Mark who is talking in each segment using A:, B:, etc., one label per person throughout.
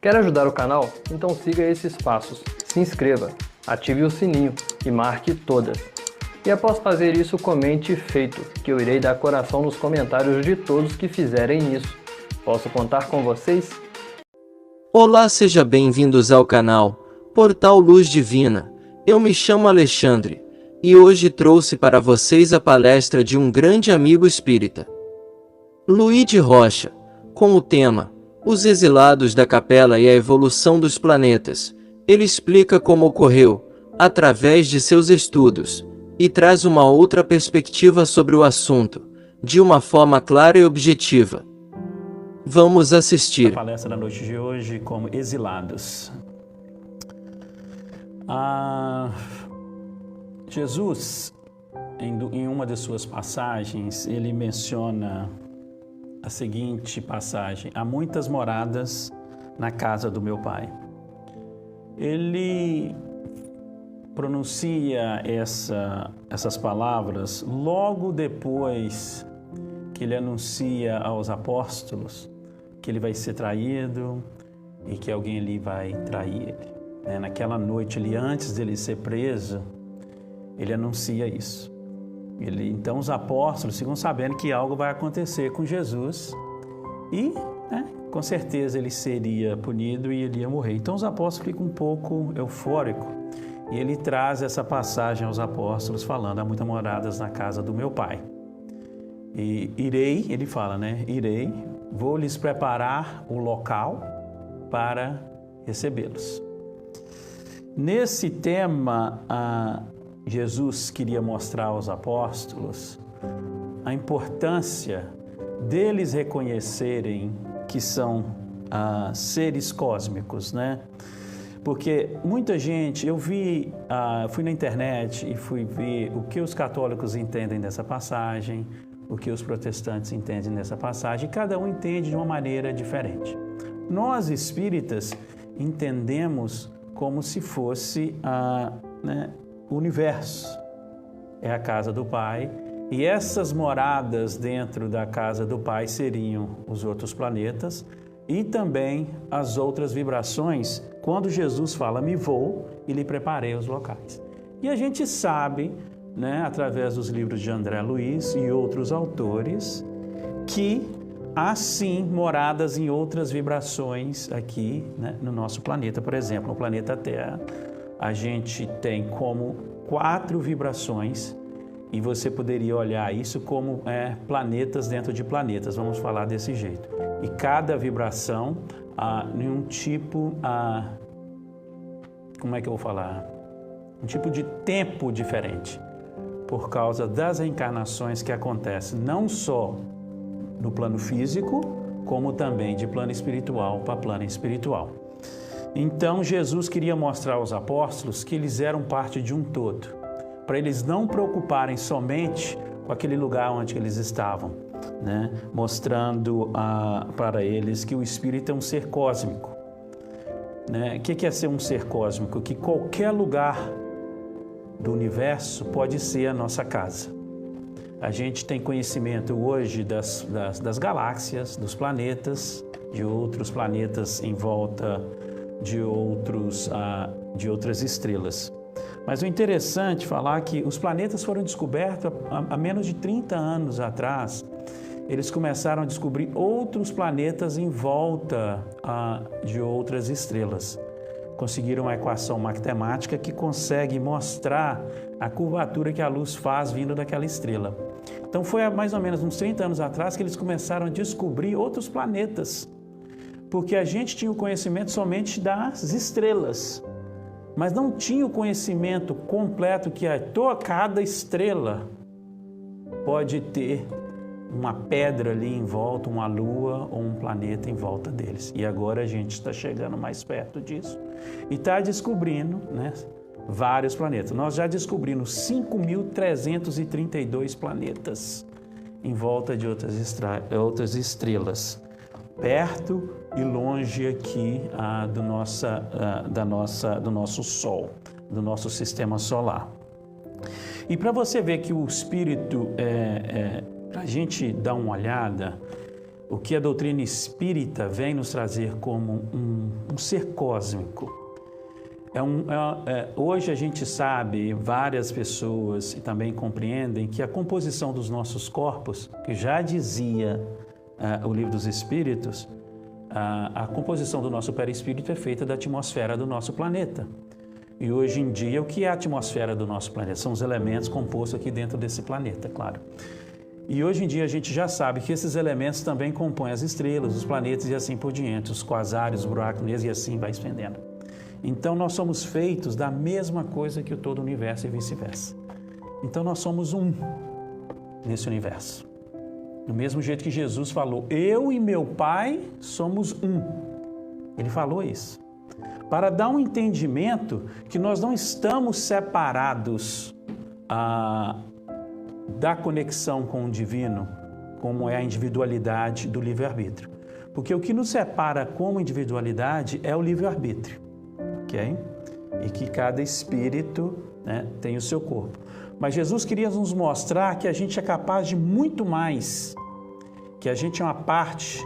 A: Quer ajudar o canal? Então siga esses passos. Se inscreva, ative o sininho e marque todas. E após fazer isso, comente feito, que eu irei dar coração nos comentários de todos que fizerem isso. Posso contar com vocês?
B: Olá, sejam bem-vindos ao canal Portal Luz Divina. Eu me chamo Alexandre e hoje trouxe para vocês a palestra de um grande amigo espírita, Luiz Rocha, com o tema Os Exilados da Capela e a Evolução dos Planetas. Ele explica como ocorreu, através de seus estudos, e traz uma outra perspectiva sobre o assunto, de uma forma clara e objetiva. Vamos assistir.
C: A palestra da noite de hoje como Exilados. Jesus, em uma de suas passagens, ele menciona a seguinte passagem: há muitas moradas na casa do meu Pai. Ele pronuncia essas palavras logo depois que ele anuncia aos apóstolos que ele vai ser traído e que alguém ali vai trair ele. Naquela noite, antes dele ser preso, ele anuncia isso. Então os apóstolos ficam sabendo que algo vai acontecer com Jesus e, com certeza, ele seria punido e ele ia morrer. Então os apóstolos ficam um pouco eufóricos e ele traz essa passagem aos apóstolos falando: há muitas moradas na casa do meu Pai. E ele fala, irei, vou lhes preparar o local para recebê-los. Nesse tema, Jesus queria mostrar aos apóstolos a importância deles reconhecerem que são seres cósmicos, Porque muita gente, fui na internet e fui ver o que os católicos entendem dessa passagem, o que os protestantes entendem dessa passagem, e cada um entende de uma maneira diferente. Nós, espíritas, entendemos como se fosse o universo. É a casa do Pai, e essas moradas dentro da casa do Pai seriam os outros planetas e também as outras vibrações, quando Jesus fala: me vou e lhe preparei os locais. E a gente sabe, através dos livros de André Luiz e outros autores, que há sim moradas em outras vibrações aqui, no nosso planeta. Por exemplo, no planeta Terra, a gente tem como 4 vibrações, e você poderia olhar isso como planetas dentro de planetas, vamos falar desse jeito. E cada vibração em um tipo, como é que eu vou falar? Um tipo de tempo diferente, por causa das reencarnações que acontecem não só no plano físico, como também de plano espiritual para plano espiritual. Então Jesus queria mostrar aos apóstolos que eles eram parte de um todo, para eles não preocuparem somente com aquele lugar onde eles estavam, mostrando para eles que o espírito é um ser cósmico. O que é ser um ser cósmico? Que qualquer lugar do universo pode ser a nossa casa. A gente tem conhecimento hoje das galáxias, dos planetas, de outros planetas em volta de outras estrelas. Mas o interessante é falar que os planetas foram descobertos há menos de 30 anos atrás. Eles começaram a descobrir outros planetas em volta de outras estrelas. Conseguiram uma equação matemática que consegue mostrar a curvatura que a luz faz vindo daquela estrela. Então foi há mais ou menos uns 30 anos atrás que eles começaram a descobrir outros planetas, porque a gente tinha o conhecimento somente das estrelas, mas não tinha o conhecimento completo que cada estrela pode ter uma pedra ali em volta, uma lua ou um planeta em volta deles. E agora a gente está chegando mais perto disso e está descobrindo, vários planetas. Nós já descobrimos 5.332 planetas em volta de outras estrelas, perto e longe aqui do nosso Sol, do nosso sistema solar. E para você ver que o espírito, para a gente dar uma olhada, o que a doutrina espírita vem nos trazer como um ser cósmico. Hoje a gente sabe, várias pessoas e também compreendem que a composição dos nossos corpos, que já dizia o Livro dos Espíritos, a composição do nosso perispírito é feita da atmosfera do nosso planeta. E hoje em dia, o que é a atmosfera do nosso planeta? São os elementos compostos aqui dentro desse planeta, claro. E hoje em dia a gente já sabe que esses elementos também compõem as estrelas, os planetas e assim por diante, os quasários, os buracos negros e assim vai estendendo. Então nós somos feitos da mesma coisa que o todo o universo e vice-versa. Então nós somos um nesse universo. Do mesmo jeito que Jesus falou, eu e meu Pai somos um. Ele falou isso. Para dar um entendimento que nós não estamos separados da conexão com o divino, como é a individualidade do livre-arbítrio. Porque o que nos separa como individualidade é o livre-arbítrio, ok? E que cada espírito, né, tem o seu corpo. Mas Jesus queria nos mostrar que a gente é capaz de muito mais, que a gente é uma parte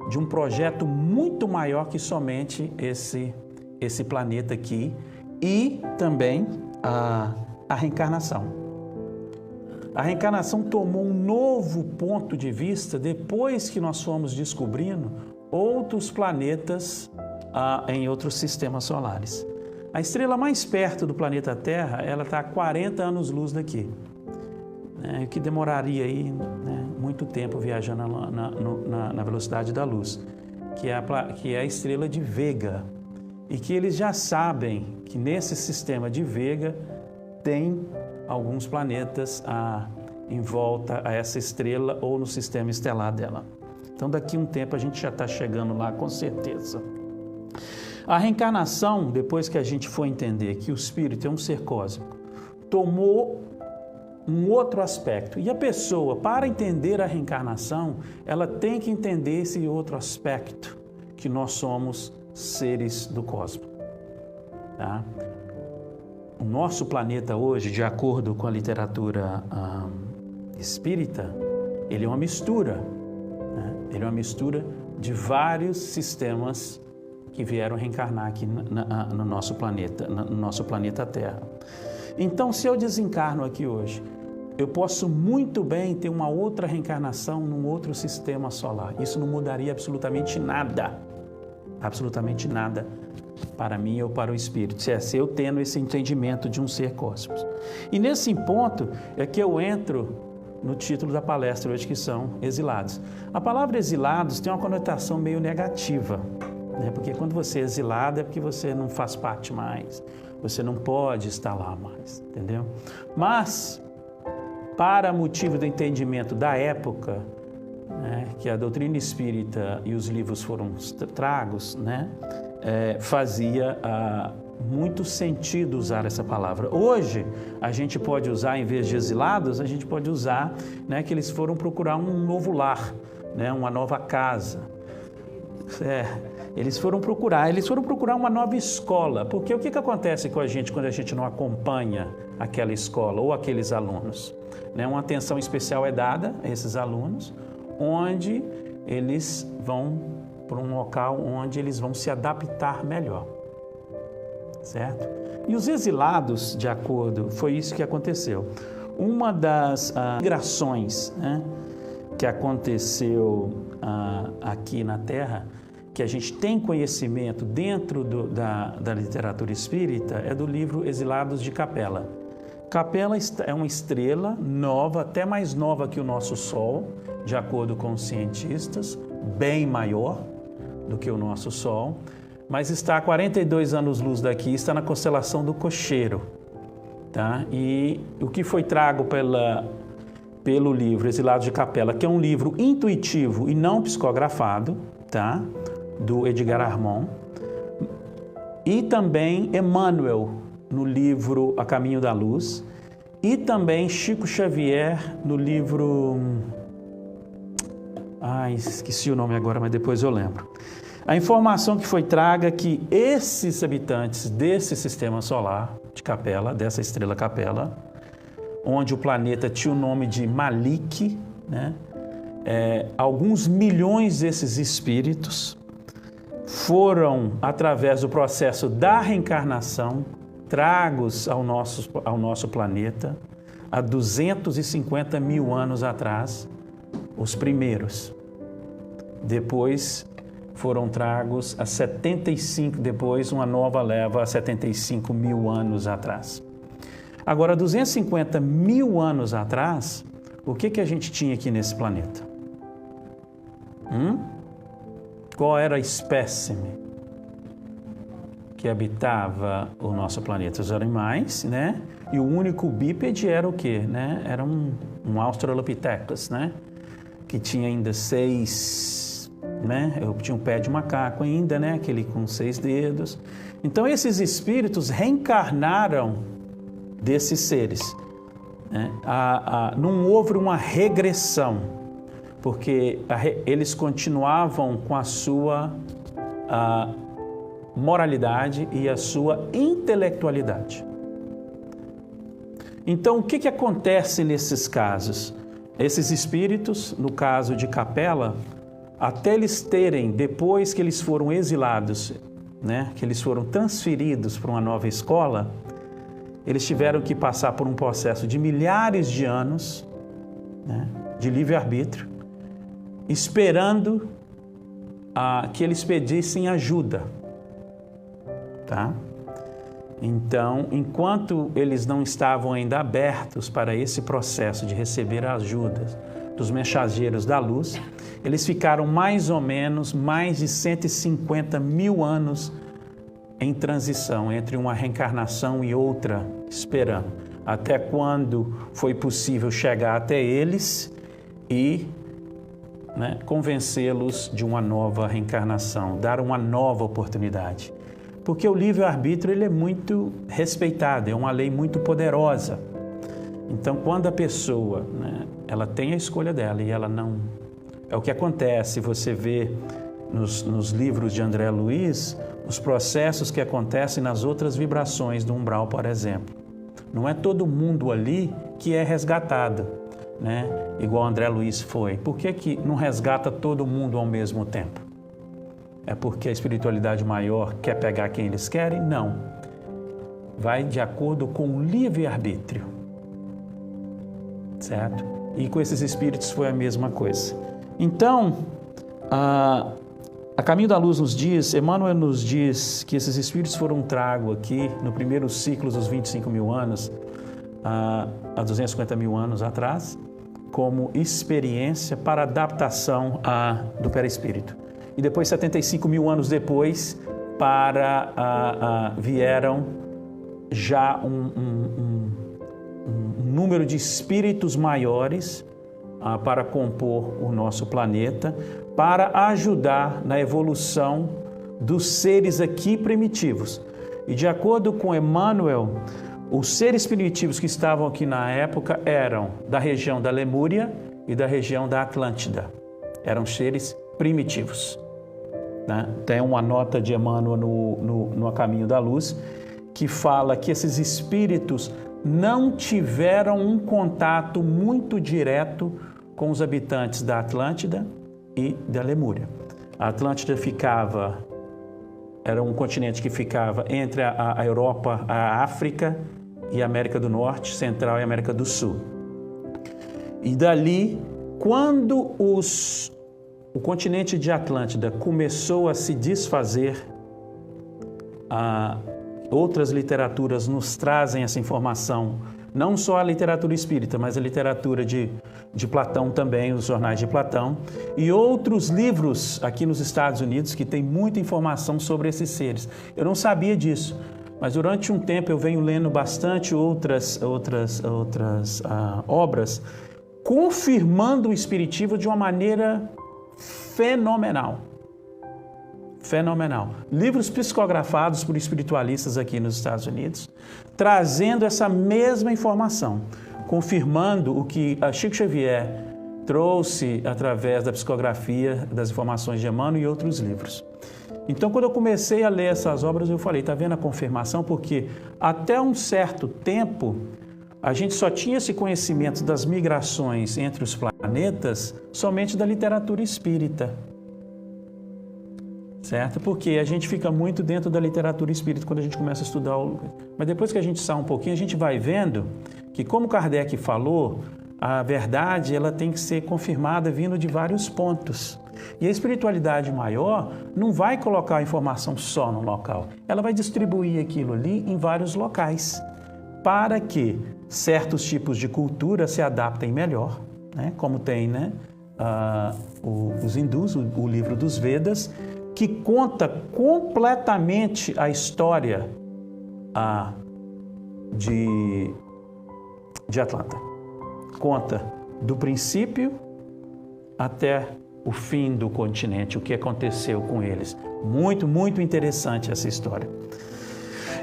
C: de um projeto muito maior que somente esse planeta aqui e também a reencarnação. A reencarnação tomou um novo ponto de vista depois que nós fomos descobrindo outros planetas em outros sistemas solares. A estrela mais perto do planeta Terra, ela está a 40 anos-luz daqui, né, que demoraria aí, né, muito tempo viajando na velocidade da luz, que é a estrela de Vega. E que eles já sabem que nesse sistema de Vega tem alguns planetas em volta a essa estrela ou no sistema estelar dela. Então daqui a um tempo a gente já está chegando lá com certeza. A reencarnação, depois que a gente for entender que o espírito é um ser cósmico, tomou um outro aspecto. E a pessoa, para entender a reencarnação, ela tem que entender esse outro aspecto, que nós somos seres do cosmos. Tá? O nosso planeta hoje, de acordo com a literatura espírita, ele é uma mistura. Né? Ele é uma mistura de vários sistemas que vieram reencarnar aqui no nosso planeta Terra. Então, se eu desencarno aqui hoje, eu posso muito bem ter uma outra reencarnação num outro sistema solar. Isso não mudaria absolutamente nada para mim ou para o espírito, se eu tendo esse entendimento de um ser cósmico. E nesse ponto é que eu entro no título da palestra hoje, que são exilados. A palavra exilados tem uma conotação meio negativa, né? Porque quando você é exilado é porque você não faz parte mais, você não pode estar lá mais, entendeu? Mas, para motivo do entendimento da época, né, que a doutrina espírita e os livros foram tragos, né, fazia muito sentido usar essa palavra. Hoje, a gente pode usar, em vez de exilados, a gente pode usar, né, que eles foram procurar um novo lar, né, uma nova casa. Eles foram procurar uma nova escola, porque o que acontece com a gente quando a gente não acompanha aquela escola ou aqueles alunos? Né, uma atenção especial é dada a esses alunos, onde eles vão para um local onde eles vão se adaptar melhor, certo? E os exilados, de acordo, foi isso que aconteceu. Uma das migrações, né, que aconteceu aqui na Terra, que a gente tem conhecimento dentro da literatura espírita, é do livro Exilados de Capela. Capela é uma estrela nova, até mais nova que o nosso Sol, de acordo com os cientistas, bem maior do que o nosso Sol, mas está a 42 anos-luz daqui, está na constelação do Cocheiro. Tá? E o que foi trago pelo livro Exilados de Capela, que é um livro intuitivo e não psicografado, tá? Do Edgar Armand, e também Emmanuel, no livro A Caminho da Luz, e também Chico Xavier, no livro... esqueci o nome agora, mas depois eu lembro. A informação que foi traga é que esses habitantes desse sistema solar de Capela, dessa estrela Capela, onde o planeta tinha o nome de Malik, né? alguns milhões desses espíritos foram, através do processo da reencarnação, tragos ao nosso planeta há 250 mil anos atrás, os primeiros. Depois foram tragos a 75, depois uma nova leva a 75 mil anos atrás. Agora, 250 mil anos atrás, o que a gente tinha aqui nesse planeta? Qual era a espécime que habitava o nosso planeta? Os animais, né? E o único bípede era o quê? Né? Era um Australopithecus, né? Que tinha ainda 6, né? Eu tinha um pé de macaco ainda, né? Aquele com 6 dedos. Então, esses espíritos reencarnaram desses seres. Né? Não houve uma regressão, porque eles continuavam com a sua moralidade e a sua intelectualidade. Então, o que acontece nesses casos? Esses espíritos, no caso de Capela, até eles terem, depois que eles foram exilados, né, que eles foram transferidos para uma nova escola, eles tiveram que passar por um processo de milhares de anos, né, de livre-arbítrio, esperando que eles pedissem ajuda, tá? Então, enquanto eles não estavam ainda abertos para esse processo de receber a ajuda dos mensageiros da luz, eles ficaram mais ou menos mais de 150 mil anos em transição entre uma reencarnação e outra, esperando, até quando foi possível chegar até eles e convencê-los de uma nova reencarnação, dar uma nova oportunidade. Porque o livre-arbítrio ele é muito respeitado, é uma lei muito poderosa. Então, quando a pessoa, ela tem a escolha dela e ela não... É o que acontece, você vê nos livros de André Luiz, os processos que acontecem nas outras vibrações do umbral, por exemplo. Não é todo mundo ali que é resgatado, né? Igual André Luiz foi. Por que não resgata todo mundo ao mesmo tempo? É porque a espiritualidade maior quer pegar quem eles querem? Não. Vai de acordo com o livre-arbítrio. Certo? E com esses espíritos foi a mesma coisa. Então, a Caminho da Luz nos diz, Emmanuel nos diz que esses espíritos foram tragos aqui no primeiro ciclo dos 25 mil anos, há 250 mil anos atrás, como experiência para adaptação do perispírito. E depois, 75 mil anos depois, vieram já um número de espíritos maiores para compor o nosso planeta, para ajudar na evolução dos seres aqui primitivos. E de acordo com Emmanuel, os seres primitivos que estavam aqui na época eram da região da Lemúria e da região da Atlântida. Eram seres primitivos. Tem uma nota de Emmanuel no A Caminho da Luz que fala que esses espíritos não tiveram um contato muito direto com os habitantes da Atlântida e da Lemúria. A Atlântida era um continente que ficava entre a Europa, a África e a América do Norte, Central e América do Sul. E dali, quando o continente de Atlântida começou a se desfazer, outras literaturas nos trazem essa informação, não só a literatura espírita, mas a literatura de Platão também, os jornais de Platão, e outros livros aqui nos Estados Unidos que tem muita informação sobre esses seres. Eu não sabia disso, mas durante um tempo eu venho lendo bastante outras obras, confirmando o espiritismo de uma maneira fenomenal. Fenomenal. Livros psicografados por espiritualistas aqui nos Estados Unidos, trazendo essa mesma informação, confirmando o que a Chico Xavier trouxe através da psicografia das informações de Emmanuel e outros livros. Então, quando eu comecei a ler essas obras, eu falei, está vendo a confirmação? Porque até um certo tempo, A gente só tinha esse conhecimento das migrações entre os planetas somente da literatura espírita. Certo? Porque a gente fica muito dentro da literatura espírita quando a gente começa a estudar. Mas depois que a gente sai um pouquinho, a gente vai vendo que, como Kardec falou, a verdade ela tem que ser confirmada vindo de vários pontos. E a espiritualidade maior não vai colocar a informação só no local. Ela vai distribuir aquilo ali em vários locais, para que certos tipos de cultura se adaptem melhor, né? Como tem, né? Os hindus, o livro dos Vedas, que conta completamente a história de Atlanta. Conta do princípio até o fim do continente, o que aconteceu com eles. Muito, muito interessante essa história.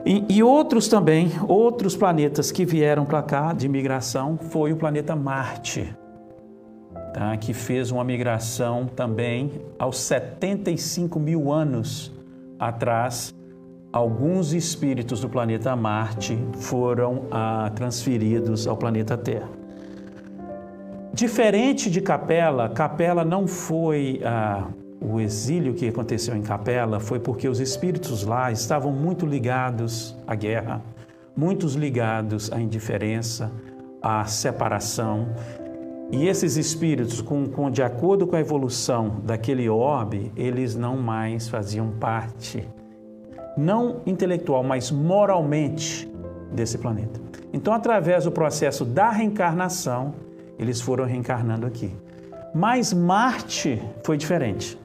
C: E outros também, outros planetas que vieram para cá de migração, foi o planeta Marte, tá? Que fez uma migração também aos 75 mil anos atrás. Alguns espíritos do planeta Marte foram transferidos ao planeta Terra. Diferente de Capela, Capela não foi o exílio que aconteceu em Capela, foi porque os espíritos lá estavam muito ligados à guerra, muitos ligados à indiferença, à separação. E esses espíritos, de acordo com a evolução daquele orbe, eles não mais faziam parte, não intelectual, mas moralmente, desse planeta. Então, através do processo da reencarnação, eles foram reencarnando aqui. Mas Marte foi diferente.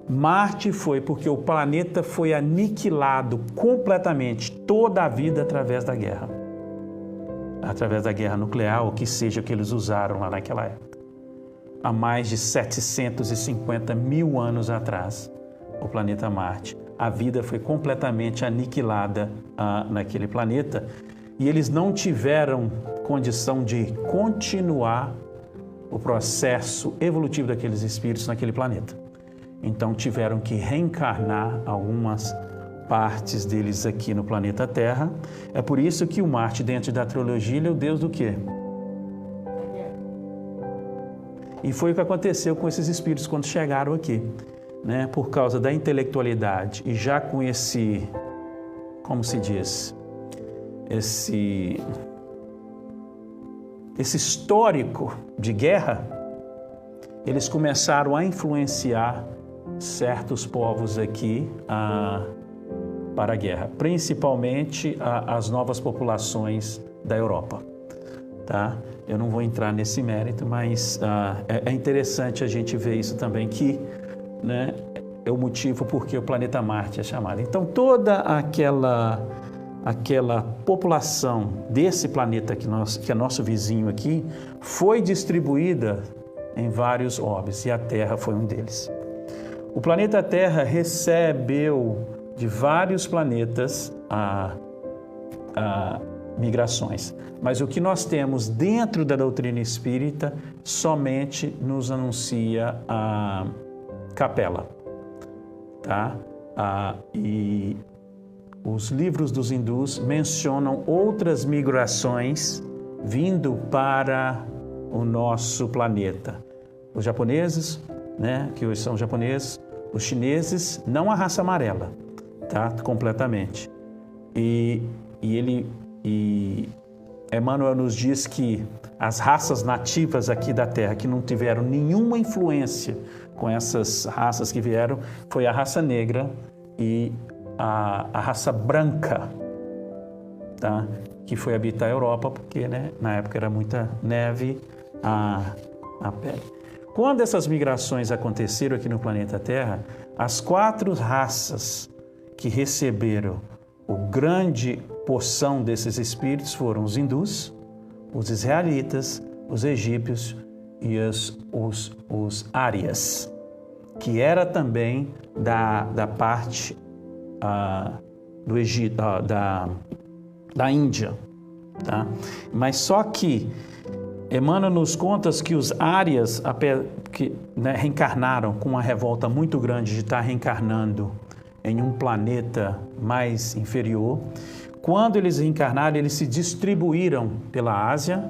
C: Marte foi porque o planeta foi aniquilado completamente, toda a vida através da guerra. Através da guerra nuclear, ou que seja que eles usaram lá naquela época. Há mais de 750 mil anos atrás, o planeta Marte. A vida foi completamente aniquilada naquele planeta e eles não tiveram condição de continuar o processo evolutivo daqueles espíritos naquele planeta. Então tiveram que reencarnar algumas partes deles aqui no planeta Terra. É por isso que o Marte, dentro da trilogia, ele é o deus do quê? E foi o que aconteceu com esses espíritos quando chegaram aqui, né? Por causa da intelectualidade e já com esse, como se diz, esse histórico de guerra, eles começaram a influenciar certos povos aqui para a guerra, principalmente as novas populações da Europa, tá? Eu não vou entrar nesse mérito, mas é interessante a gente ver isso também, que, né, é o motivo porque o planeta Marte é chamado. Então, toda aquela população desse planeta que é nosso vizinho aqui, foi distribuída em vários orbes, e a Terra foi um deles. O planeta Terra recebeu de vários planetas migrações, mas o que nós temos dentro da doutrina espírita somente nos anuncia a Capela, tá? E os livros dos hindus mencionam outras migrações vindo para o nosso planeta. Os japoneses, né, que hoje são japoneses, os chineses, não a raça amarela, tá? Completamente. E Emmanuel nos diz que as raças nativas aqui da Terra, que não tiveram nenhuma influência com essas raças que vieram, foi a raça negra e a raça branca, tá? Que foi habitar a Europa, porque, né, na época era muita neve a pele. Quando essas migrações aconteceram aqui no planeta Terra, as 4 raças que receberam a grande porção desses espíritos foram os hindus, os israelitas, os egípcios e os árias, que era também da parte do Egito, da Índia, tá? Mas só que Emmanuel nos conta que os árias, né, reencarnaram com uma revolta muito grande de estar reencarnando em um planeta mais inferior. Quando eles reencarnaram, eles se distribuíram pela Ásia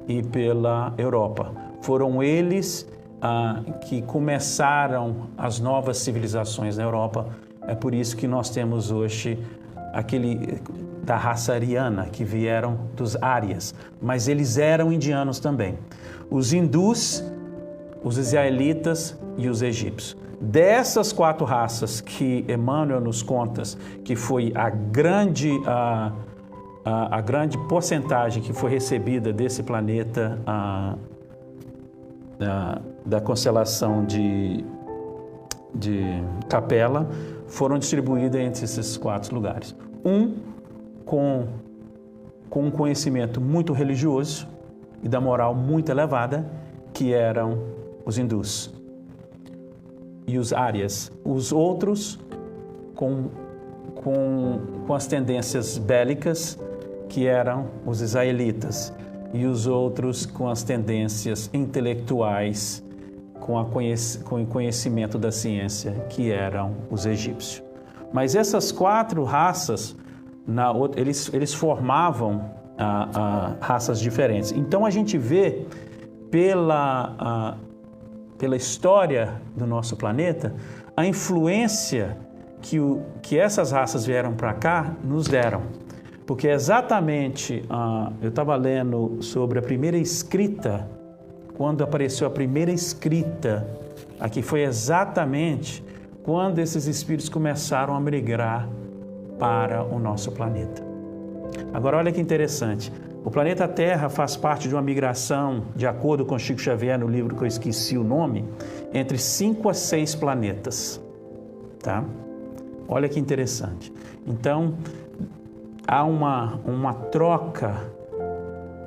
C: e pela Europa. Foram eles que começaram as novas civilizações na Europa. É por isso que nós temos hoje aquele da raça ariana, que vieram dos árias, mas eles eram indianos também. Os hindus, os israelitas e os egípcios. Dessas 4 raças que Emmanuel nos conta, que foi a grande porcentagem que foi recebida desse planeta da constelação de Capela, foram distribuídas entre esses 4 lugares. Com um conhecimento muito religioso e da moral muito elevada, que eram os hindus e os árias. Os outros com as tendências bélicas, que eram os israelitas, e os outros com as tendências intelectuais, com o conhecimento da ciência, que eram os egípcios. Mas essas 4 raças, eles formavam raças diferentes. Então a gente vê pela história do nosso planeta a influência que essas raças vieram para cá nos deram. Porque exatamente, eu estava lendo sobre a primeira escrita, quando apareceu a primeira escrita, aqui foi exatamente quando esses espíritos começaram a migrar para o nosso planeta. Agora, olha que interessante. O planeta Terra faz parte de uma migração, de acordo com Chico Xavier, no livro que eu esqueci o nome, entre 5 a 6 planetas. Tá? Olha que interessante. Então, há uma troca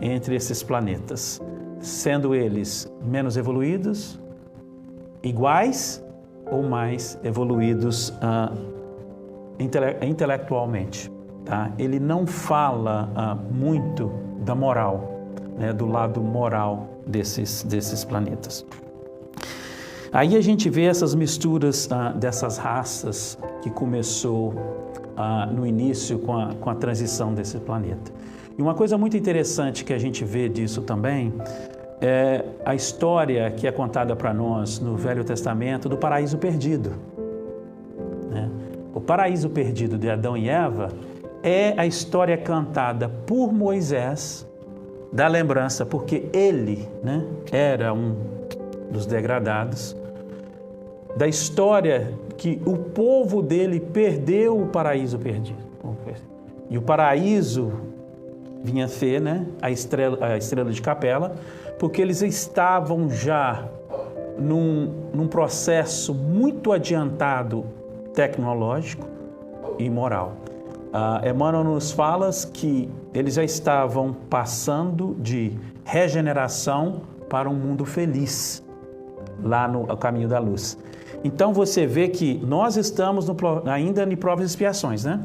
C: entre esses planetas, sendo eles menos evoluídos, iguais ou mais evoluídos intelectualmente. Tá? Ele não fala muito da moral, né, do lado moral desses planetas. Aí a gente vê essas misturas dessas raças que começou no início com a transição desse planeta. E uma coisa muito interessante que a gente vê disso também é a história que é contada para nós no Velho Testamento do paraíso perdido. Né? O paraíso perdido de Adão e Eva é a história cantada por Moisés da lembrança, porque ele, né, era um dos degradados, da história que o povo dele perdeu o paraíso perdido. E o paraíso vinha a ser, né, a estrela de Capela, porque eles estavam já num processo muito adiantado tecnológico e moral. Emmanuel nos fala que eles já estavam passando de regeneração para um mundo feliz, lá no caminho da luz. Então você vê que nós estamos ainda em provas e expiações, né?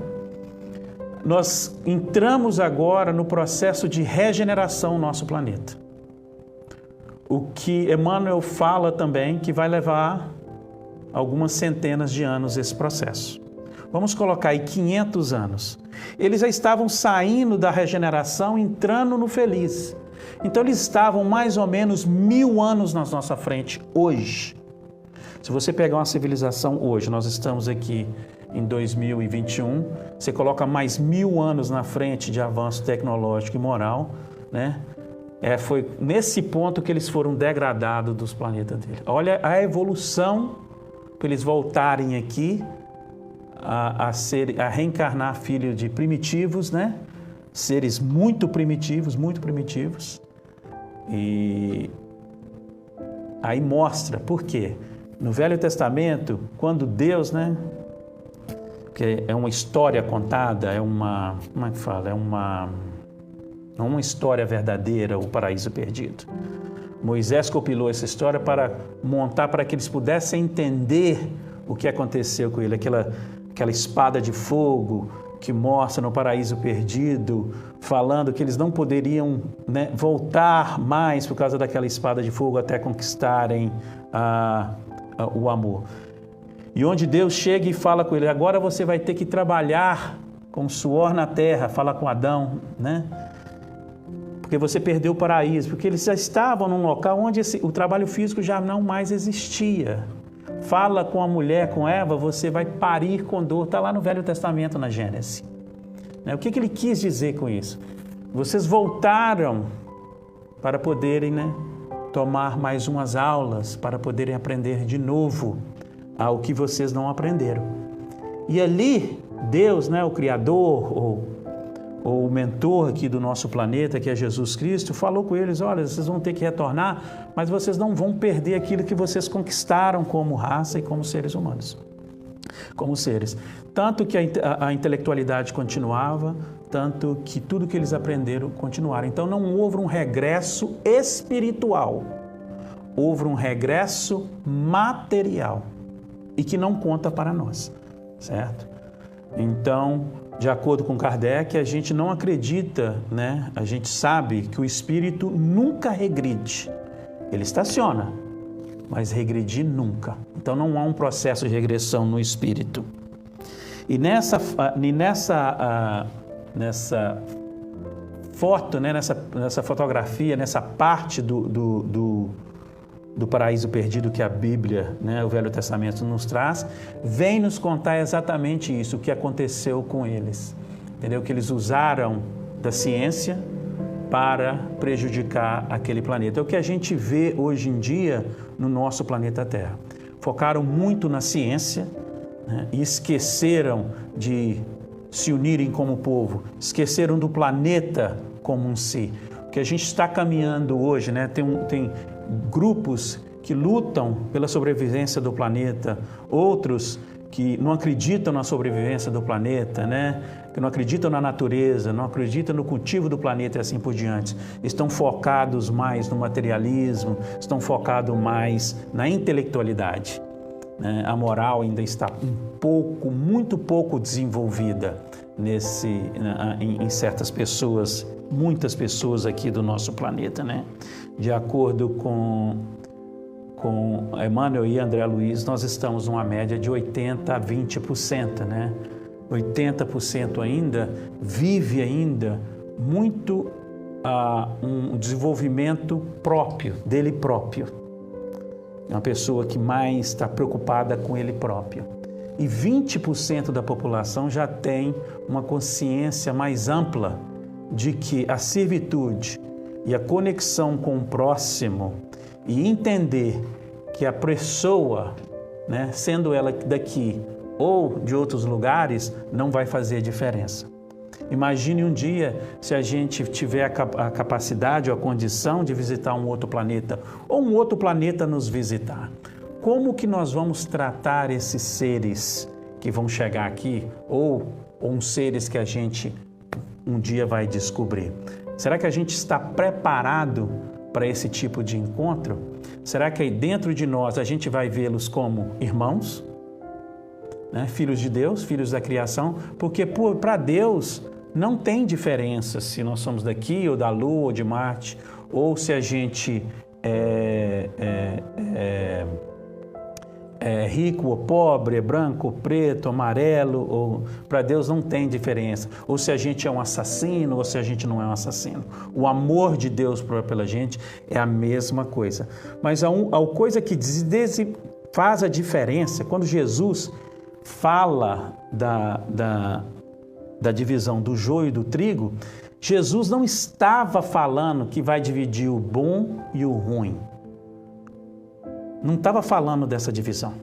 C: Nós entramos agora no processo de regeneração do nosso planeta. O que Emmanuel fala também que vai levar algumas centenas de anos esse processo. Vamos colocar aí 500 anos. Eles já estavam saindo da regeneração, entrando no feliz. Então eles estavam mais ou menos 1000 anos na nossa frente hoje. Se você pegar uma civilização hoje, nós estamos aqui em 2021, você coloca mais 1000 anos na frente de avanço tecnológico e moral, né? Foi nesse ponto que eles foram degradados dos planetas dele. Olha a evolução para eles voltarem aqui a reencarnar filho de primitivos, né? Seres muito primitivos, E aí mostra por quê. No Velho Testamento, quando Deus, né? Que é uma história contada, como é que fala? É uma história verdadeira, o paraíso perdido. Moisés compilou essa história para montar, para que eles pudessem entender o que aconteceu com ele, aquela espada de fogo que mostra no paraíso perdido, falando que eles não poderiam, né, voltar mais por causa daquela espada de fogo até conquistarem o amor. E onde Deus chega e fala com ele, agora você vai ter que trabalhar com suor na terra, fala com Adão, né? Porque você perdeu o paraíso, porque eles já estavam num local onde o trabalho físico já não mais existia. Fala com a mulher, com Eva, você vai parir com dor, está lá no Velho Testamento, na Gênesis. O que ele quis dizer com isso? Vocês voltaram para poderem, tomar mais umas aulas, para poderem aprender de novo ao que vocês não aprenderam. E ali, Deus, o Criador, ou o mentor aqui do nosso planeta, que é Jesus Cristo, falou com eles, olha, vocês vão ter que retornar, mas vocês não vão perder aquilo que vocês conquistaram como raça e como seres humanos. Como seres. Tanto que a intelectualidade continuava, tanto que tudo que eles aprenderam continuaram. Então não houve um regresso espiritual, houve um regresso material e que não conta para nós, certo? Então, de acordo com Kardec, a gente não acredita, a gente sabe que o espírito nunca regride, ele estaciona, mas regredir nunca. Então não há um processo de regressão no espírito. E nessa foto, nessa fotografia, nessa parte do paraíso perdido que a Bíblia, o Velho Testamento nos traz, vem nos contar exatamente isso, o que aconteceu com eles. Entendeu? Que eles usaram da ciência para prejudicar aquele planeta. É o que a gente vê hoje em dia no nosso planeta Terra. Focaram muito na ciência, e esqueceram de se unirem como povo, esqueceram do planeta como um si. O que a gente está caminhando hoje, tem grupos que lutam pela sobrevivência do planeta, outros que não acreditam na sobrevivência do planeta, que não acreditam na natureza, não acreditam no cultivo do planeta e assim por diante. Estão focados mais no materialismo, estão focados mais na intelectualidade. A moral ainda está muito pouco desenvolvida em certas pessoas, muitas pessoas aqui do nosso planeta, De acordo com Emmanuel e André Luiz, nós estamos numa média de 80% a 20%, 80% ainda vive ainda muito um desenvolvimento dele próprio. É uma pessoa que mais está preocupada com ele próprio. E 20% da população já tem uma consciência mais ampla de que a servitude e a conexão com o próximo e entender que a pessoa, sendo ela daqui ou de outros lugares, não vai fazer diferença. Imagine um dia se a gente tiver a capacidade ou a condição de visitar um outro planeta ou um outro planeta nos visitar. Como que nós vamos tratar esses seres que vão chegar aqui ou uns seres que a gente um dia vai descobrir? Será que a gente está preparado para esse tipo de encontro? Será que aí dentro de nós a gente vai vê-los como irmãos? Filhos de Deus, filhos da criação? Porque para Deus não tem diferença se nós somos daqui ou da Lua ou de Marte, ou se a gente é rico ou pobre, é branco ou preto, amarelo, ou para Deus não tem diferença. Ou se a gente é um assassino, ou se a gente não é um assassino. O amor de Deus pela gente é a mesma coisa. Mas a coisa que faz a diferença, quando Jesus fala da divisão do joio e do trigo, Jesus não estava falando que vai dividir o bom e o ruim. Não estava falando dessa divisão.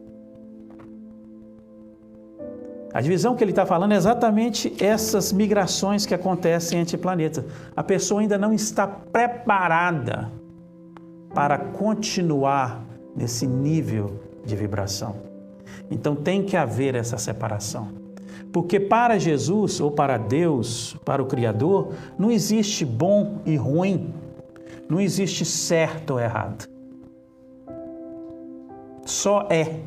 C: A divisão que ele está falando é exatamente essas migrações que acontecem entre planetas. A pessoa ainda não está preparada para continuar nesse nível de vibração. Então tem que haver essa separação. Porque para Jesus, ou para Deus, para o Criador, não existe bom e ruim, não existe certo ou errado. Só é.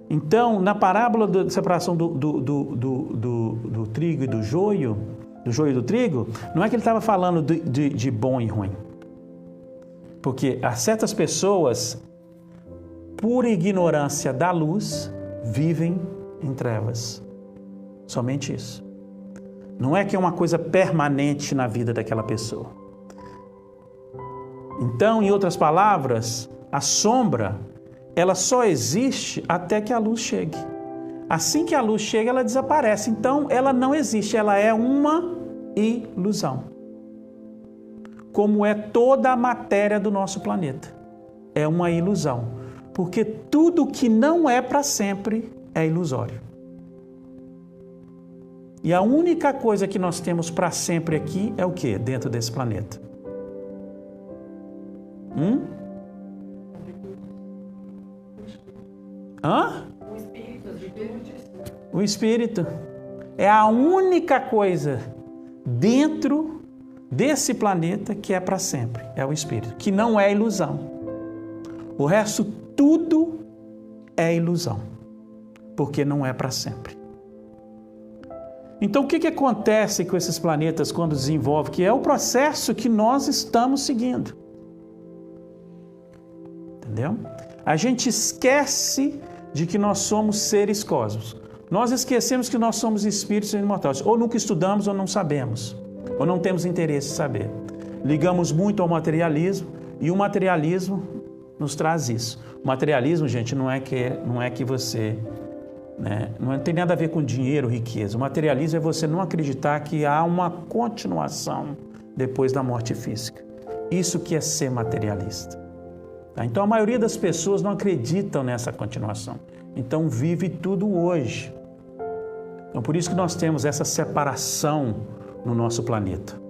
C: Então, na parábola da separação do trigo e do joio e do trigo, não é que ele estava falando de bom e ruim. Porque há certas pessoas por ignorância da luz, vivem em trevas. Somente isso. Não é que é uma coisa permanente na vida daquela pessoa. Então, em outras palavras, a sombra, ela só existe até que a luz chegue. Assim que a luz chega, ela desaparece. Então, ela não existe, ela é uma ilusão. Como é toda a matéria do nosso planeta. É uma ilusão. Porque tudo que não é para sempre é ilusório. E a única coisa que nós temos para sempre aqui é o quê? Dentro desse planeta. Hã? O Espírito. É a única coisa dentro desse planeta que é para sempre. É o Espírito. Que não é ilusão. O resto tudo é ilusão. Porque não é para sempre. Então, o que acontece com esses planetas quando desenvolvem? Que é o processo que nós estamos seguindo. Entendeu? A gente esquece de que nós somos seres cósmicos. Nós esquecemos que nós somos espíritos imortais. Ou nunca estudamos ou não sabemos. Ou não temos interesse em saber. Ligamos muito ao materialismo e o materialismo nos traz isso. O materialismo, gente, não é que você... Não tem nada a ver com dinheiro, riqueza. O materialismo é você não acreditar que há uma continuação depois da morte física. Isso que é ser materialista. Então a maioria das pessoas não acreditam nessa continuação. Então vive tudo hoje. Então por isso que nós temos essa separação no nosso planeta.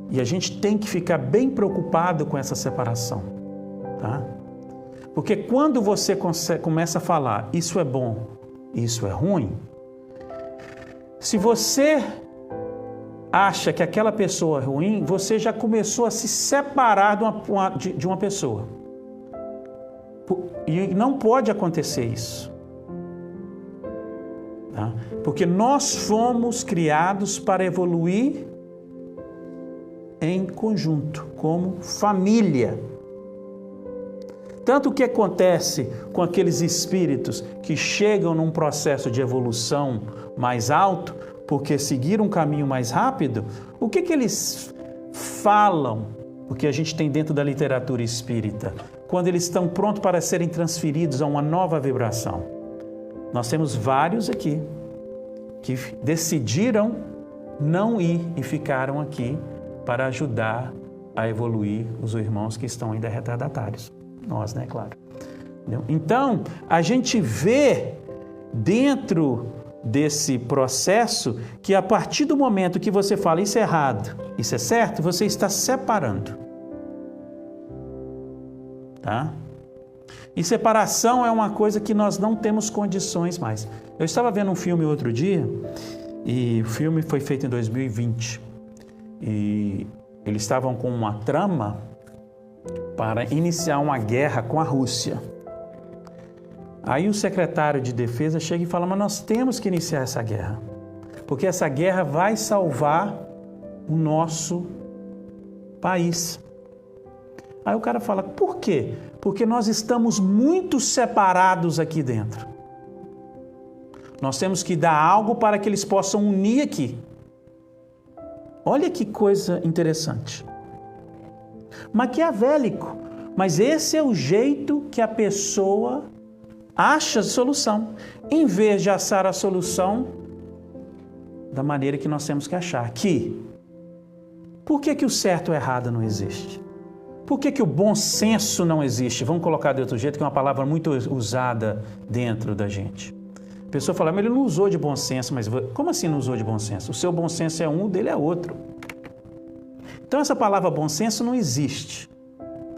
C: E a gente tem que ficar bem preocupado com essa separação. Tá? Porque quando você começa a falar isso é bom, isso é ruim, se você acha que aquela pessoa é ruim, você já começou a se separar de uma pessoa. E não pode acontecer isso. Tá? Porque nós fomos criados para evoluir em conjunto, como família. Tanto o que acontece com aqueles espíritos que chegam num processo de evolução mais alto, porque seguiram um caminho mais rápido, o que eles falam, o que a gente tem dentro da literatura espírita, quando eles estão prontos para serem transferidos a uma nova vibração? Nós temos vários aqui que decidiram não ir e ficaram aqui para ajudar a evoluir os irmãos que estão ainda retardatários. Nós, né? Claro. Então, a gente vê dentro desse processo que a partir do momento que você fala isso é errado, isso é certo, você está separando. Tá? E separação é uma coisa que nós não temos condições mais. Eu estava vendo um filme outro dia, e o filme foi feito em 2020, e eles estavam com uma trama para iniciar uma guerra com a Rússia. Aí o secretário de defesa chega e fala, mas nós temos que iniciar essa guerra, porque essa guerra vai salvar o nosso país. Aí o cara fala, por quê? Porque nós estamos muito separados aqui dentro. Nós temos que dar algo para que eles possam unir aqui. Olha que coisa interessante. Maquiavélico, mas esse é o jeito que a pessoa acha a solução, em vez de achar a solução da maneira que nós temos que achar. Por que o certo e o errado não existe? Por que o bom senso não existe? Vamos colocar de outro jeito, que é uma palavra muito usada dentro da gente. A pessoa fala, mas ele não usou de bom senso, mas como assim não usou de bom senso? O seu bom senso é um, o dele é outro. Então essa palavra bom senso não existe.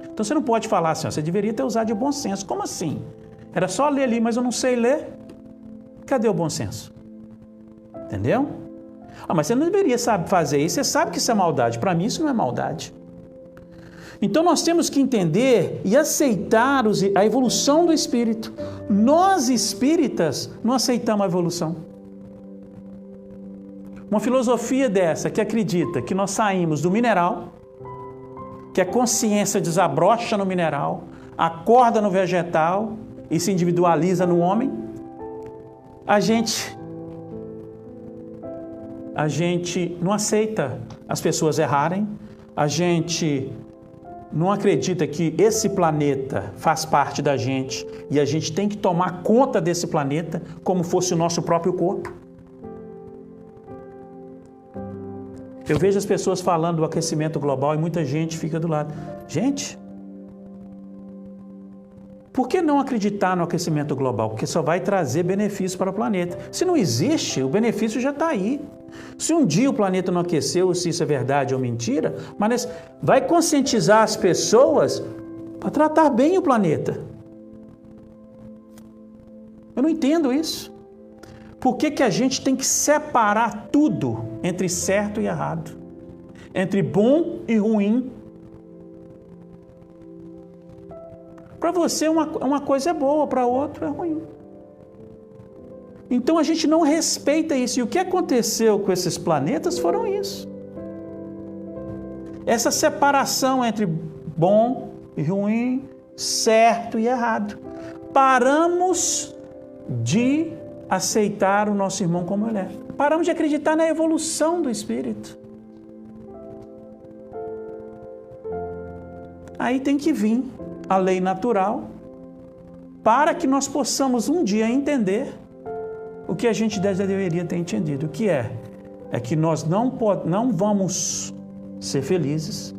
C: Então você não pode falar assim, você deveria ter usado de bom senso. Como assim? Era só ler ali, mas eu não sei ler. Cadê o bom senso? Entendeu? Mas você não deveria fazer isso, você sabe que isso é maldade. Para mim isso não é maldade. Então nós temos que entender e aceitar a evolução do espírito. Nós espíritas não aceitamos a evolução. Uma filosofia dessa que acredita que nós saímos do mineral, que a consciência desabrocha no mineral, acorda no vegetal e se individualiza no homem, a gente não aceita as pessoas errarem, a gente não acredita que esse planeta faz parte da gente e a gente tem que tomar conta desse planeta como fosse o nosso próprio corpo. Eu vejo as pessoas falando do aquecimento global e muita gente fica do lado. Gente, por que não acreditar no aquecimento global? Porque só vai trazer benefício para o planeta. Se não existe, o benefício já está aí. Se um dia o planeta não aqueceu, se isso é verdade ou mentira, mas vai conscientizar as pessoas para tratar bem o planeta. Eu não entendo isso. Por que a gente tem que separar tudo entre certo e errado? Entre bom e ruim? Para você uma coisa é boa, para outro é ruim. Então a gente não respeita isso. E o que aconteceu com esses planetas foram isso. Essa separação entre bom e ruim, certo e errado. Paramos de aceitar o nosso irmão como ele é. Paramos de acreditar na evolução do espírito. Aí tem que vir a lei natural para que nós possamos um dia entender o que a gente deveria ter entendido. O que é? É que nós não vamos ser felizes,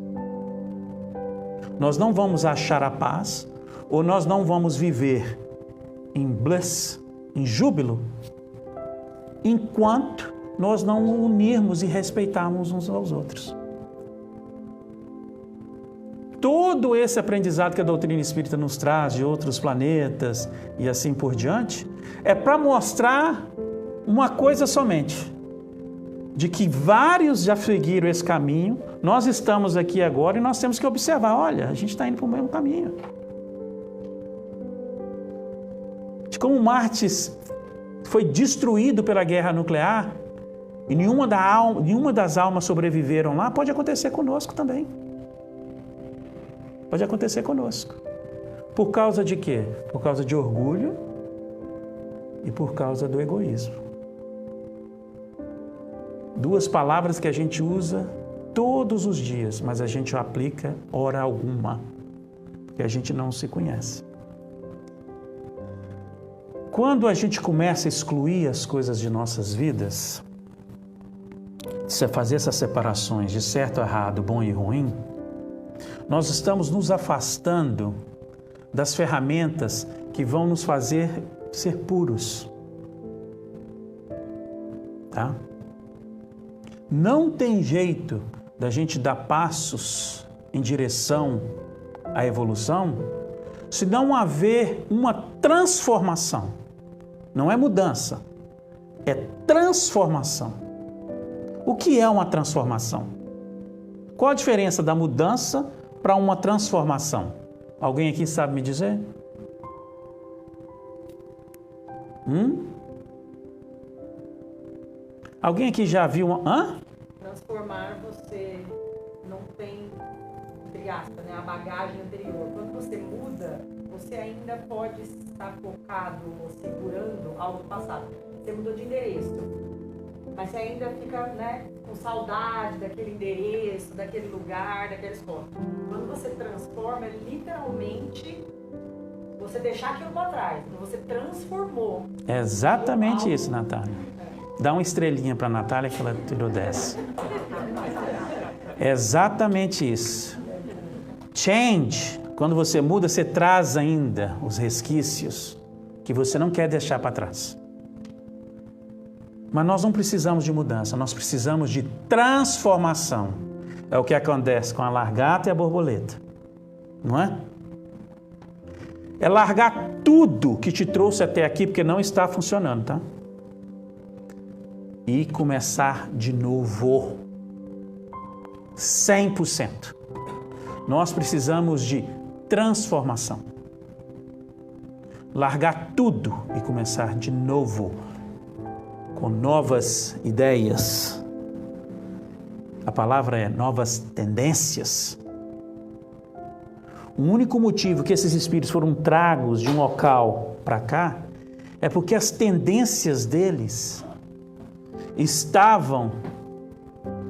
C: nós não vamos achar a paz, ou nós não vamos viver em bliss, em júbilo, enquanto nós não unirmos e respeitarmos uns aos outros. Todo esse aprendizado que a doutrina espírita nos traz de outros planetas e assim por diante, é para mostrar uma coisa somente, de que vários já seguiram esse caminho, nós estamos aqui agora e nós temos que observar, olha, a gente está indo para o mesmo caminho. De como Marte foi destruído pela guerra nuclear e nenhuma das almas sobreviveram lá, pode acontecer conosco também. Pode acontecer conosco. Por causa de quê? Por causa de orgulho e por causa do egoísmo. Duas palavras que a gente usa todos os dias, mas a gente aplica hora alguma, porque a gente não se conhece. Quando a gente começa a excluir as coisas de nossas vidas, fazer essas separações de certo, errado, bom e ruim, nós estamos nos afastando das ferramentas que vão nos fazer ser puros. Tá? Não tem jeito da gente dar passos em direção à evolução se não haver uma transformação. Não é mudança, é transformação. O que é uma transformação? Qual a diferença da mudança para uma transformação? Alguém aqui sabe me dizer? Alguém aqui já viu uma...
D: Transformar, você não tem, entre aspas, né, a bagagem anterior. Quando você muda, você ainda pode estar focado ou segurando algo do passado. Você mudou de endereço, mas você ainda fica, né, com saudade daquele endereço, daquele lugar, daquela escola. Quando você transforma, é literalmente você deixar aquilo para trás. Você transformou.
C: É exatamente isso, Natália. Dá uma estrelinha para a Natália que ela tirou 10. É exatamente isso. Change, quando você muda, você traz ainda os resquícios que você não quer deixar para trás. Mas nós não precisamos de mudança, nós precisamos de transformação. É o que acontece com a lagarta e a borboleta, não é? É largar tudo que te trouxe até aqui, porque não está funcionando, tá? E começar de novo, 100%. Nós precisamos de transformação. Largar tudo e começar de novo, com novas ideias. A palavra é novas tendências. O único motivo que esses espíritos foram tragos de um local para cá é porque as tendências deles estavam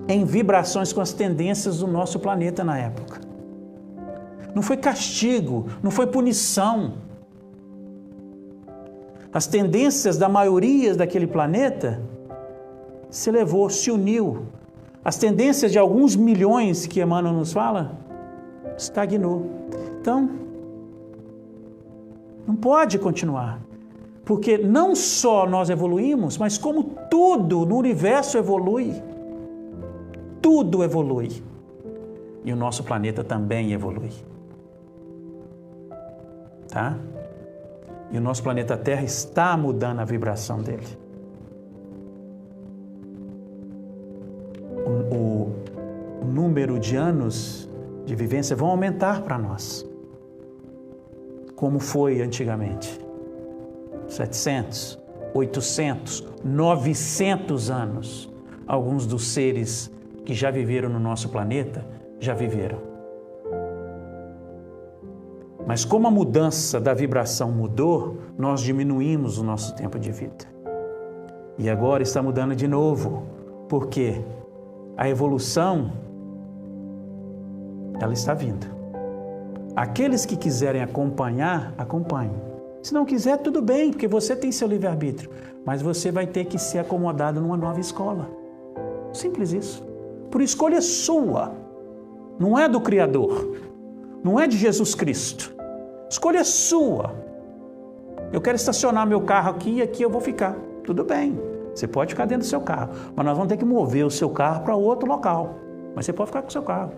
C: em vibrações com as tendências do nosso planeta na época. Não foi castigo, não foi punição. As tendências da maioria daquele planeta se elevou, se uniu. As tendências de alguns milhões que Emmanuel nos fala, estagnou. Então, não pode continuar. Porque não só nós evoluímos, mas como tudo no universo evolui. Tudo evolui. E o nosso planeta também evolui. Tá? E o nosso planeta Terra está mudando a vibração dele. O número de anos de vivência vão aumentar para nós. Como foi antigamente. 700, 800, 900 anos. Alguns dos seres que já viveram no nosso planeta, já viveram. Mas como a mudança da vibração mudou, nós diminuímos o nosso tempo de vida. E agora está mudando de novo. Por quê? A evolução, ela está vindo. Aqueles que quiserem acompanhar, acompanhem. Se não quiser, tudo bem, porque você tem seu livre-arbítrio. Mas você vai ter que ser acomodado numa nova escola. Simples isso. Por escolha sua. Não é do Criador. Não é de Jesus Cristo. Escolha sua. Eu quero estacionar meu carro aqui e aqui eu vou ficar. Tudo bem. Você pode ficar dentro do seu carro. Mas nós vamos ter que mover o seu carro para outro local. Mas você pode ficar com o seu carro.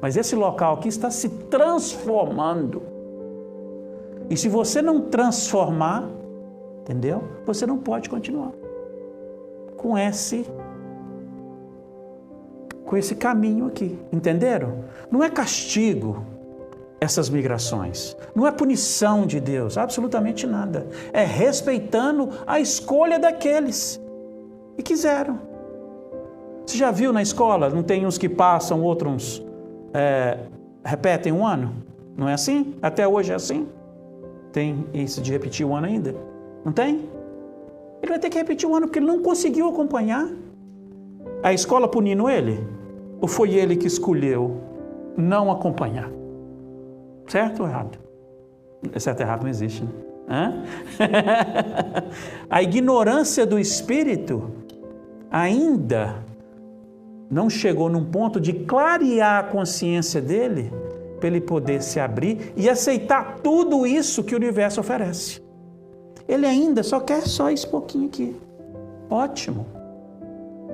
C: Mas esse local aqui está se transformando. E se você não transformar, entendeu? Você não pode continuar com esse caminho aqui, entenderam? Não é castigo essas migrações, não é punição de Deus, absolutamente nada. É respeitando a escolha daqueles que quiseram. Você já viu na escola, não tem uns que passam, outros repetem um ano? Não é assim? Até hoje é assim? Tem isso de repetir o ano ainda? Não tem? Ele vai ter que repetir o ano porque ele não conseguiu acompanhar. A escola punindo ele? Ou foi ele que escolheu não acompanhar? Certo ou errado? Certo e errado não existe, né? A ignorância do espírito ainda não chegou num ponto de clarear a consciência dele para ele poder se abrir e aceitar tudo isso que o universo oferece. Ele ainda só quer só esse pouquinho aqui. Ótimo.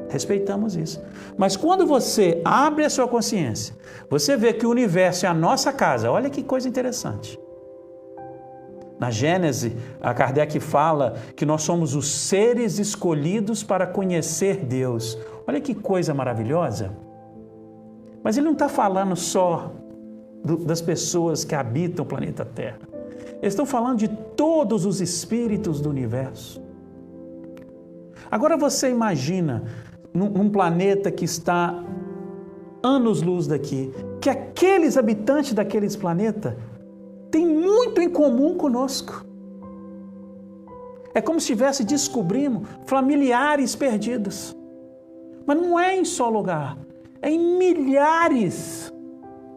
C: Respeitamos isso. Mas quando você abre a sua consciência, você vê que o universo é a nossa casa. Olha que coisa interessante. Na Gênesis, a Kardec fala que nós somos os seres escolhidos para conhecer Deus. Olha que coisa maravilhosa. Mas ele não está falando só das pessoas que habitam o planeta Terra. Eles estão falando de todos os espíritos do universo. Agora você imagina num planeta que está anos-luz daqui, que aqueles habitantes daqueles planetas têm muito em comum conosco. É como se estivesse descobrindo familiares perdidos. Mas não é em só lugar, é em milhares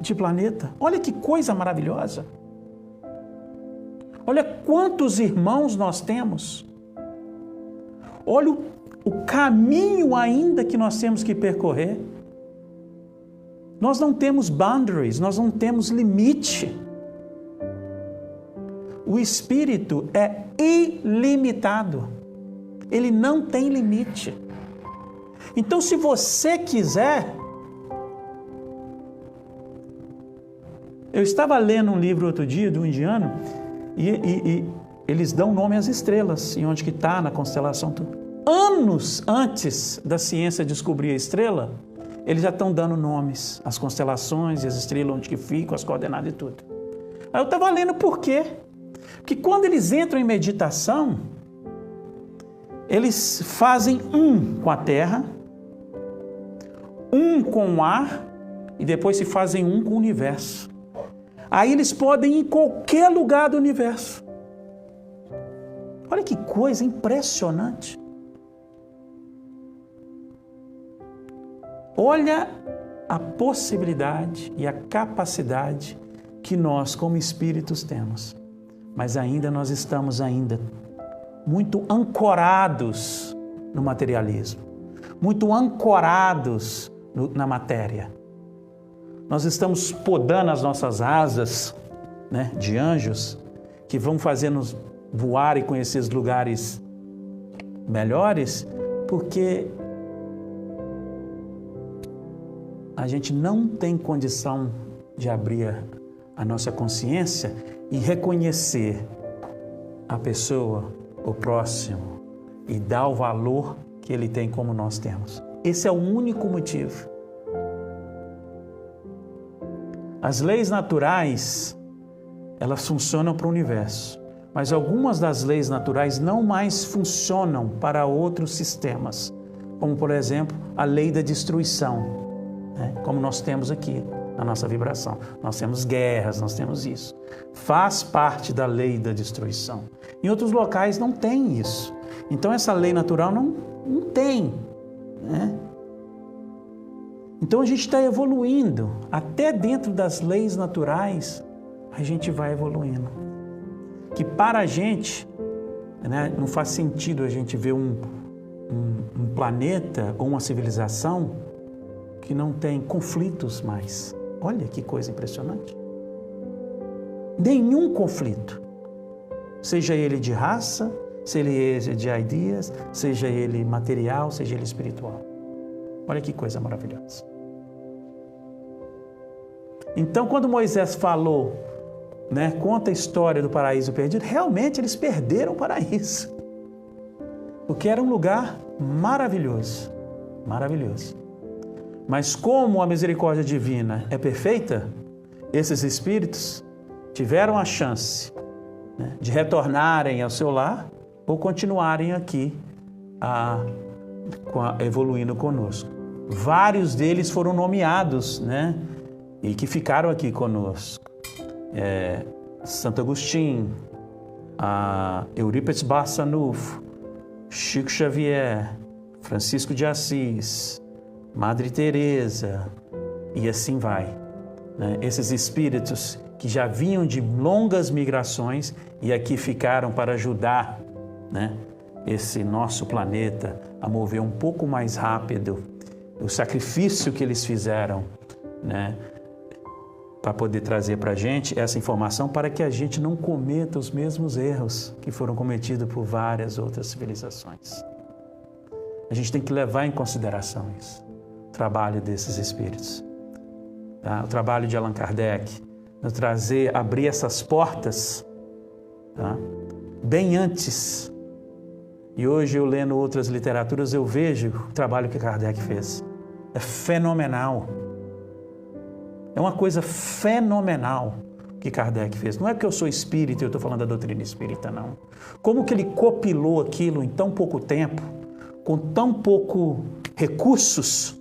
C: de planetas. Olha que coisa maravilhosa. Olha quantos irmãos nós temos. Olha o caminho ainda que nós temos que percorrer. Nós não temos boundaries, nós não temos limite. O Espírito é ilimitado. Ele não tem limite. Então, se você quiser... Eu estava lendo um livro outro dia, de um indiano, e eles dão nome às estrelas, e onde que está, na constelação, tudo. Anos antes da ciência descobrir a estrela, eles já estão dando nomes às constelações e as estrelas, onde que ficam, as coordenadas e tudo. Aí eu estava lendo por quê. Porque quando eles entram em meditação, eles fazem um com a terra, um com o ar, e depois se fazem um com o universo. Aí eles podem ir em qualquer lugar do universo. Olha que coisa impressionante. Olha a possibilidade e a capacidade que nós, como espíritos, temos. Mas ainda nós estamos muito ancorados no materialismo, muito ancorados na matéria. Nós estamos podando as nossas asas, né, de anjos, que vão fazer-nos voar e conhecer os lugares melhores, porque a gente não tem condição de abrir a nossa consciência e reconhecer a pessoa, o próximo, e dar o valor que ele tem como nós temos. Esse é o único motivo. As leis naturais, elas funcionam para o universo, mas algumas das leis naturais não mais funcionam para outros sistemas, como, por exemplo, a lei da destruição, né? Como nós temos aqui na nossa vibração. Nós temos guerras, nós temos isso. Faz parte da lei da destruição. Em outros locais não tem isso. Então essa lei natural não tem, né? Então a gente está evoluindo. Até dentro das leis naturais, a gente vai evoluindo. Que para a gente, né, não faz sentido a gente ver um planeta ou uma civilização que não tem conflitos mais. Olha que coisa impressionante. Nenhum conflito. Seja ele de raça, seja ele de ideias, seja ele material, seja ele espiritual. Olha que coisa maravilhosa. Então, quando Moisés falou, né, conta a história do paraíso perdido, realmente eles perderam o paraíso. Porque era um lugar maravilhoso, maravilhoso. Mas como a misericórdia divina é perfeita, esses espíritos tiveram a chance, né, de retornarem ao seu lar ou continuarem aqui evoluindo conosco. Vários deles foram nomeados, né, e que ficaram aqui conosco. Santo Agostinho, Eurípides Barçanufo, Chico Xavier, Francisco de Assis, Madre Teresa, e assim vai, né? Esses espíritos que já vinham de longas migrações e aqui ficaram para ajudar, né, esse nosso planeta a mover um pouco mais rápido. O sacrifício que eles fizeram, né, para poder trazer para a gente essa informação, para que a gente não cometa os mesmos erros que foram cometidos por várias outras civilizações. A gente tem que levar em consideração isso, o trabalho desses espíritos, tá? O trabalho de Allan Kardec, nos trazer, abrir essas portas, tá? Bem antes. E hoje eu lendo outras literaturas, eu vejo o trabalho que Kardec fez. É fenomenal. É uma coisa fenomenal que Kardec fez. Não é porque eu sou espírita e eu estou falando da doutrina espírita, não. Como que ele copilou aquilo em tão pouco tempo, com tão pouco recursos.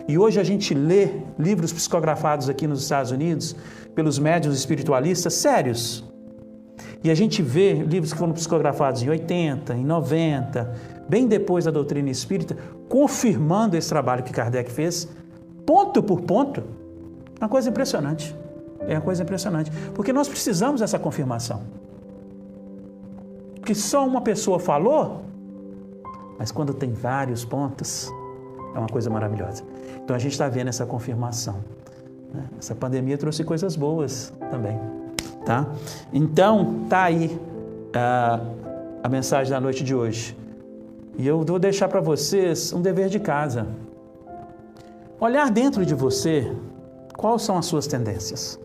C: E hoje a gente lê livros psicografados aqui nos Estados Unidos pelos médiuns espiritualistas sérios. E a gente vê livros que foram psicografados em 80, em 90, bem depois da doutrina espírita, confirmando esse trabalho que Kardec fez, ponto por ponto. Uma coisa impressionante. É uma coisa impressionante. Porque nós precisamos dessa confirmação. Porque só uma pessoa falou, mas quando tem vários pontos, é uma coisa maravilhosa. Então a gente está vendo essa confirmação, né? Essa pandemia trouxe coisas boas também, tá? Então tá aí a mensagem da noite de hoje. E eu vou deixar para vocês um dever de casa. Olhar dentro de você, quais são as suas tendências?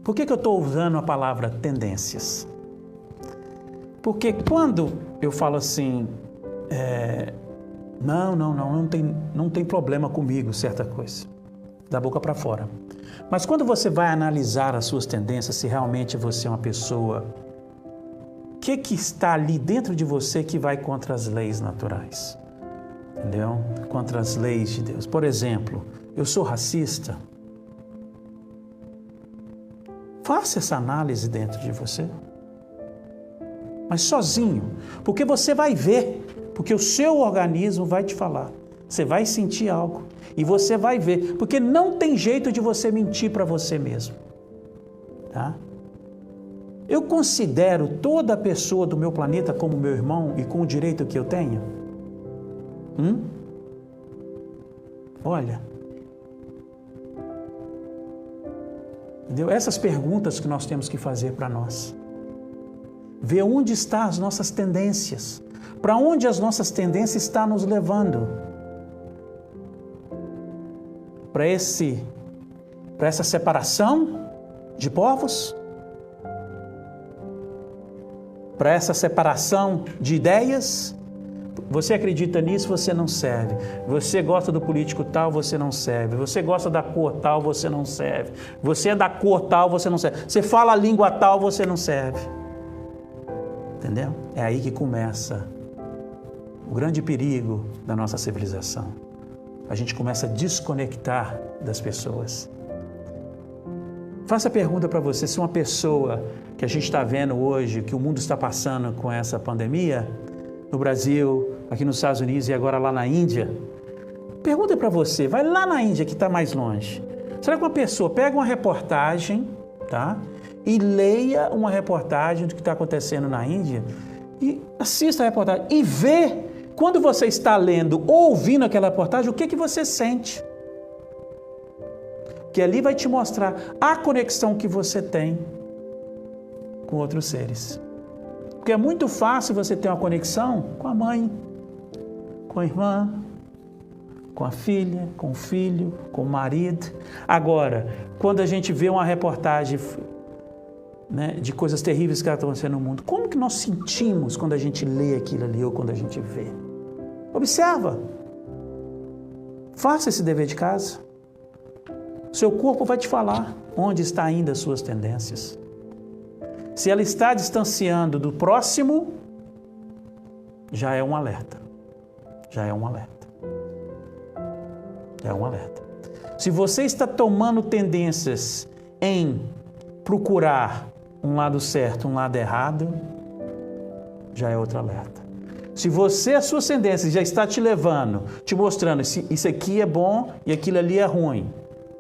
C: Por que eu estou usando a palavra tendências? Porque quando eu falo assim, não tem problema comigo certa coisa, da boca para fora. Mas quando você vai analisar as suas tendências, se realmente você é uma pessoa, o que está ali dentro de você que vai contra as leis naturais? Entendeu? Contra as leis de Deus. Por exemplo, eu sou racista? Faça essa análise dentro de você. Mas sozinho, porque você vai ver, porque o seu organismo vai te falar. Você vai sentir algo e você vai ver, porque não tem jeito de você mentir para você mesmo. Tá? Eu considero toda pessoa do meu planeta como meu irmão e com o direito que eu tenho? Olha, entendeu? Essas perguntas que nós temos que fazer para nós. Ver onde estão as nossas tendências. Para onde as nossas tendências estão nos levando. Para essa separação de povos? Para essa separação de ideias? Você acredita nisso, você não serve. Você gosta do político tal, você não serve. Você gosta da cor tal, você não serve. Você é da cor tal, você não serve. Você fala a língua tal, você não serve. Entendeu? É aí que começa o grande perigo da nossa civilização. A gente começa a desconectar das pessoas. Faça a pergunta para você, se uma pessoa que a gente está vendo hoje, que o mundo está passando com essa pandemia, no Brasil, aqui nos Estados Unidos e agora lá na Índia, pergunta para você, vai lá na Índia que está mais longe. Será que uma pessoa pega uma reportagem, tá? E leia uma reportagem do que está acontecendo na Índia e assista a reportagem e vê, quando você está lendo ou ouvindo aquela reportagem, o que você sente. Que ali vai te mostrar a conexão que você tem com outros seres. Porque é muito fácil você ter uma conexão com a mãe, com a irmã, com a filha, com o filho, com o marido. Agora, quando a gente vê uma reportagem, né, de coisas terríveis que estão acontecendo no mundo, como que nós sentimos quando a gente lê aquilo ali ou quando a gente vê? Observa. Faça esse dever de casa. Seu corpo vai te falar onde está ainda as suas tendências. Se ela está distanciando do próximo, já é um alerta. Já é um alerta. Já é um alerta. Se você está tomando tendências em procurar um lado certo, um lado errado, já é outro alerta. Se você, as suas tendências já está te levando, te mostrando se isso aqui é bom e aquilo ali é ruim,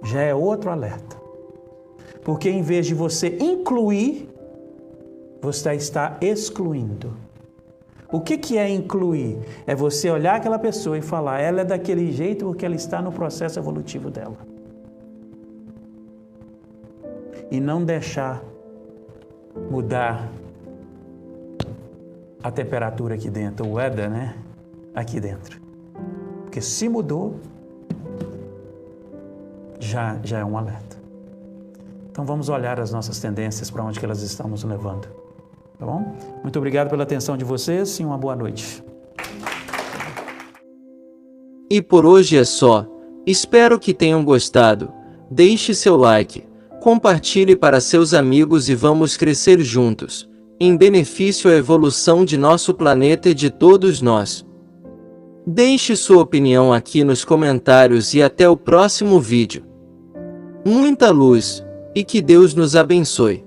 C: já é outro alerta. Porque em vez de você incluir, você está excluindo. O que é incluir? É você olhar aquela pessoa e falar, ela é daquele jeito porque ela está no processo evolutivo dela. E não deixar mudar a temperatura aqui dentro, o weather, né? Aqui dentro. Porque se mudou, já é um alerta. Então vamos olhar as nossas tendências, para onde que elas estão nos levando. Tá bom? Muito obrigado pela atenção de vocês e uma boa noite.
B: E por hoje é só. Espero que tenham gostado. Deixe seu like, compartilhe para seus amigos e vamos crescer juntos, em benefício à evolução de nosso planeta e de todos nós. Deixe sua opinião aqui nos comentários e até o próximo vídeo. Muita luz, e que Deus nos abençoe.